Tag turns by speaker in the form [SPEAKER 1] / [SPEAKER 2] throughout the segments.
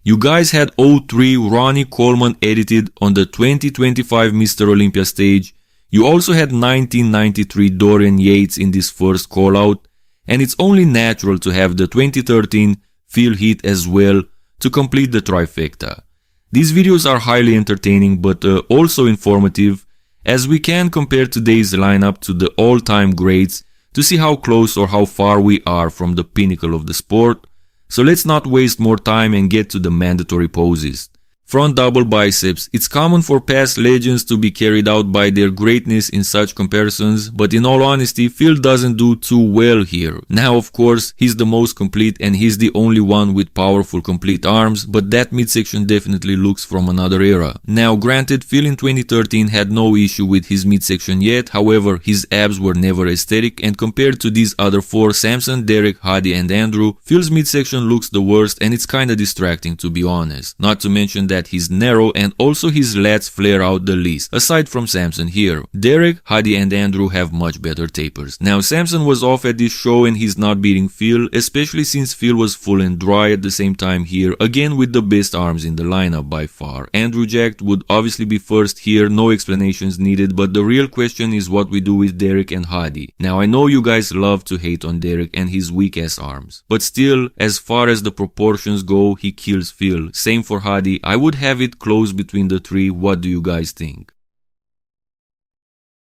[SPEAKER 1] You guys had 03 Ronnie Coleman edited on the 2025 Mr. Olympia stage. You also had 1993 Dorian Yates in this first callout, and it's only natural to have the 2013 Phil Heath as well to complete the trifecta. These videos are highly entertaining but also informative, as we can compare today's lineup to the all-time greats to see how close or how far we are from the pinnacle of the sport. So let's not waste more time and get to the mandatory poses. Front double biceps. It's common for past legends to be carried out by their greatness in such comparisons, but in all honesty, Phil doesn't do too well here. Now of course, he's the most complete and he's the only one with powerful complete arms, but that midsection definitely looks from another era. Now granted, Phil in 2013 had no issue with his midsection yet, however his abs were never aesthetic, and compared to these other four, Samson, Derek, Hadi and Andrew, Phil's midsection looks the worst and it's kinda distracting to be honest. Not to mention that he's narrow and also his lats flare out the least, aside from Samson here. Derek, Hadi and Andrew have much better tapers. Now Samson was off at this show and he's not beating Phil, especially since Phil was full and dry at the same time here, again with the best arms in the lineup by far. Andrew jacked would obviously be first here, no explanations needed, but the real question is what we do with Derek and Hadi. Now I know you guys love to hate on Derek and his weak ass arms, but still, as far as the proportions go, he kills Phil. Same for Hadi. I would have it close between the three. What do you guys think?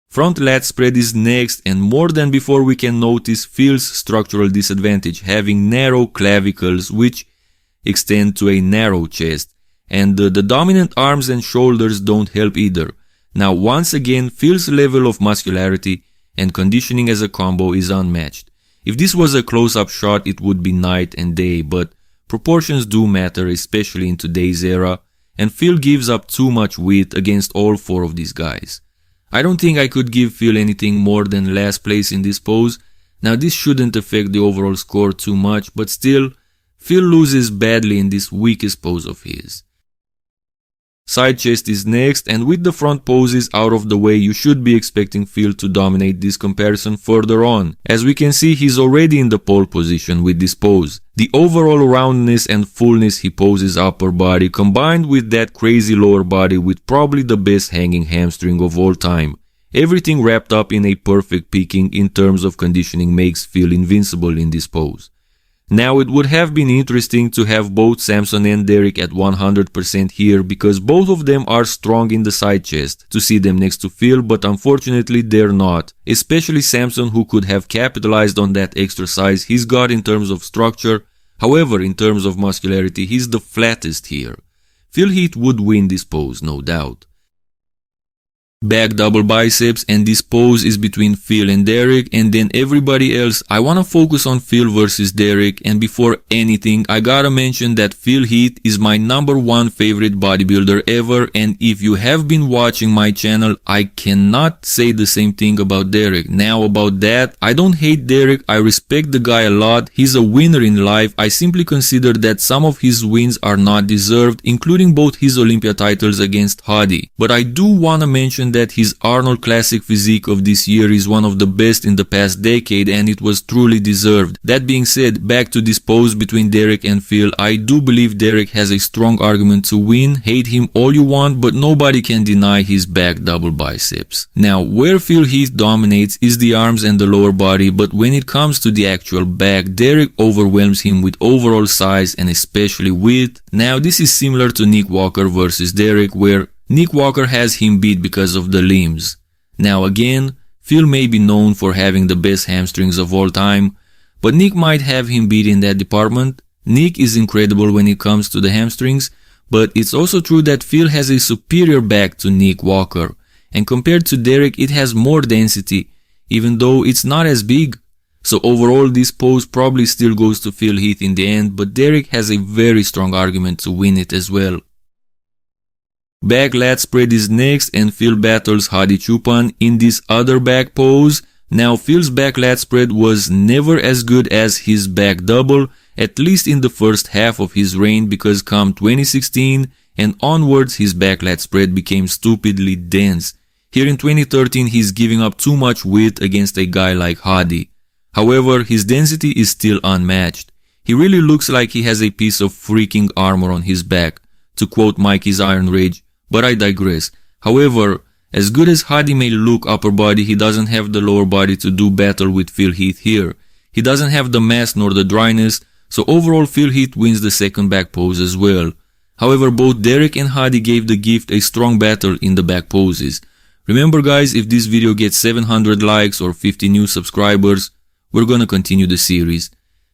[SPEAKER 1] Front lat spread is next, and more than before we can notice Phil's structural disadvantage, having narrow clavicles which extend to a narrow chest, and the dominant arms and shoulders don't help either. Now once again, Phil's level of muscularity and conditioning as a combo is unmatched. If this was a close-up shot it would be night and day, but proportions do matter, especially in today's era, and Phil gives up too much width against all four of these guys. I don't think I could give Phil anything more than last place in this pose. Now this shouldn't affect the overall score too much, but still, Phil loses badly in this weakest pose of his. Side chest is next, and with the front poses out of the way, you should be expecting Phil to dominate this comparison further on. As we can see, he's already in the pole position with this pose. The overall roundness and fullness he poses upper body, combined with that crazy lower body with probably the best hanging hamstring of all time. Everything wrapped up in a perfect peaking in terms of conditioning makes Phil invincible in this pose. Now it would have been interesting to have both Samson and Derek at 100% here, because both of them are strong in the side chest, to see them next to Phil, but unfortunately they're not. Especially Samson, who could have capitalized on that extra size he's got in terms of structure. However, in terms of muscularity, he's the flattest here. Phil Heath would win this pose, no doubt. Back double biceps, and this pose is between Phil and Derek, and then everybody else. I wanna focus on Phil versus Derek, and before anything I gotta mention that Phil Heath is my #1 favorite bodybuilder ever, and if you have been watching my channel, I cannot say the same thing about Derek. Now about that, I don't hate Derek, I respect the guy a lot, he's a winner in life. I simply consider that some of his wins are not deserved, including both his Olympia titles against Hadi. But I do wanna mention that his Arnold Classic physique of this year is one of the best in the past decade, and it was truly deserved. That being said, back to this pose between Derek and Phil, I do believe Derek has a strong argument to win. Hate him all you want, but nobody can deny his back double biceps. Now, where Phil Heath dominates is the arms and the lower body, but when it comes to the actual back, Derek overwhelms him with overall size and especially width. Now, this is similar to Nick Walker versus Derek, where Nick Walker has him beat because of the limbs. Now again, Phil may be known for having the best hamstrings of all time, but Nick might have him beat in that department. Nick is incredible when it comes to the hamstrings, but it's also true that Phil has a superior back to Nick Walker, and compared to Derek it has more density, even though it's not as big. So overall this pose probably still goes to Phil Heath in the end, but Derek has a very strong argument to win it as well. Back lat spread is next, and Phil battles Hadi Choopan in this other back pose. Now Phil's back lat spread was never as good as his back double, at least in the first half of his reign, because come 2016 and onwards his back lat spread became stupidly dense. Here in 2013 he's giving up too much width against a guy like Hadi. However, his density is still unmatched. He really looks like he has a piece of freaking armor on his back, to quote Mikey's Iron Rage, but I digress. However, as good as Hadi may look upper body, he doesn't have the lower body to do battle with Phil Heath here. He doesn't have the mass nor the dryness, so overall Phil Heath wins the second back pose as well. However, both Derek and Hadi gave the gift a strong battle in the back poses. Remember guys, if this video gets 700 likes or 50 new subscribers, we're gonna continue the series.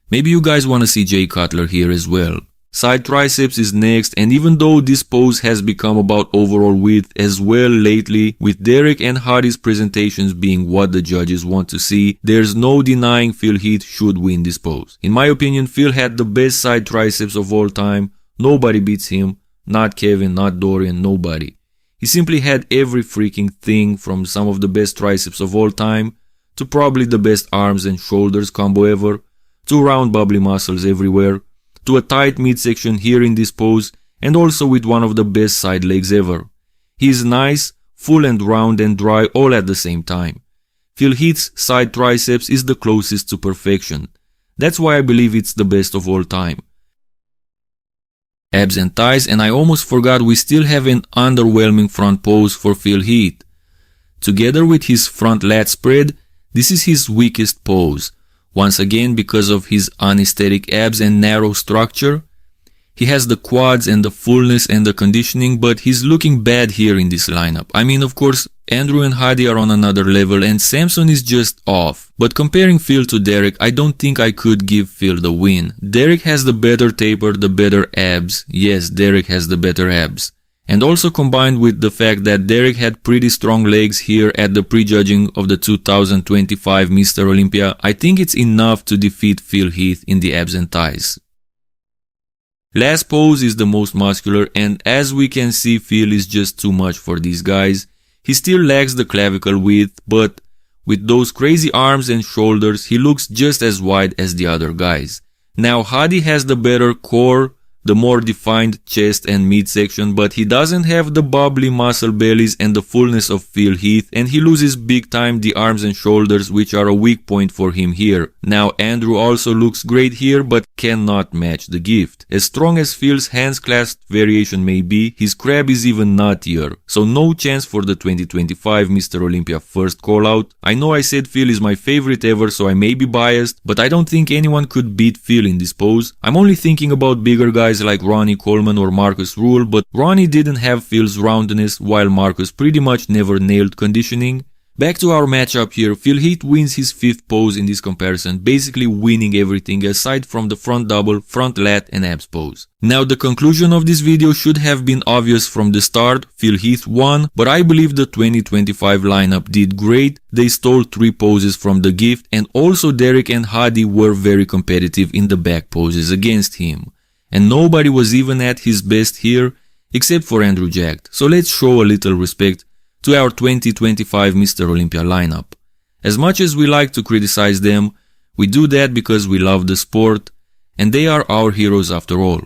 [SPEAKER 1] Maybe you guys wanna see Jay Cutler here as well. Side triceps is next, and even though this pose has become about overall width as well lately, with Derek and Hadi's presentations being what the judges want to see, there's no denying Phil Heath should win this pose. In my opinion, Phil had the best side triceps of all time. Nobody beats him. Not Kevin, not Dorian, nobody. He simply had every freaking thing, from some of the best triceps of all time, to probably the best arms and shoulders combo ever, to round bubbly muscles everywhere, to a tight midsection here in this pose, and also with one of the best side legs ever. He is nice, full and round and dry all at the same time. Phil Heath's side triceps is the closest to perfection. That's why I believe it's the best of all time. Abs and thighs, and I almost forgot we still have an underwhelming front pose for Phil Heath. Together with his front lat spread, this is his weakest pose. Once again, because of his unaesthetic abs and narrow structure. He has the quads and the fullness and the conditioning, but he's looking bad here in this lineup. I mean, of course, Andrew and Hadi are on another level and Samson is just off. But comparing Phil to Derek, I don't think I could give Phil the win. Derek has the better taper, the better abs. Yes, Derek has the better abs. And also combined with the fact that Derek had pretty strong legs here at the prejudging of the 2025 Mr. Olympia, I think it's enough to defeat Phil Heath in the abs and thighs. Last pose is the most muscular, and as we can see, Phil is just too much for these guys. He still lacks the clavicle width, but with those crazy arms and shoulders, he looks just as wide as the other guys. Now Hadi has the better core, the more defined chest and midsection, but he doesn't have the bubbly muscle bellies and the fullness of Phil Heath, and he loses big time the arms and shoulders, which are a weak point for him here. Now Andrew also looks great here, but cannot match the gift. As strong as Phil's hands clasped variation may be, his crab is even nuttier, so no chance for the 2025 Mr. Olympia first call out. I know I said Phil is my favorite ever, so I may be biased, but I don't think anyone could beat Phil in this pose. I'm only thinking about bigger guys like Ronnie Coleman or Marcus Rule, but Ronnie didn't have Phil's roundness, while Marcus pretty much never nailed conditioning. Back to our matchup here, Phil Heath wins his fifth pose in this comparison, basically winning everything aside from the front double, front lat and abs pose. Now the conclusion of this video should have been obvious from the start. Phil Heath won, but I believe the 2025 lineup did great. They stole 3 poses from the gift, and also Derek and Hadi were very competitive in the back poses against him. And nobody was even at his best here, except for Andrew Jacked. So let's show a little respect to our 2025 Mr. Olympia lineup. As much as we like to criticize them, we do that because we love the sport, and they are our heroes after all.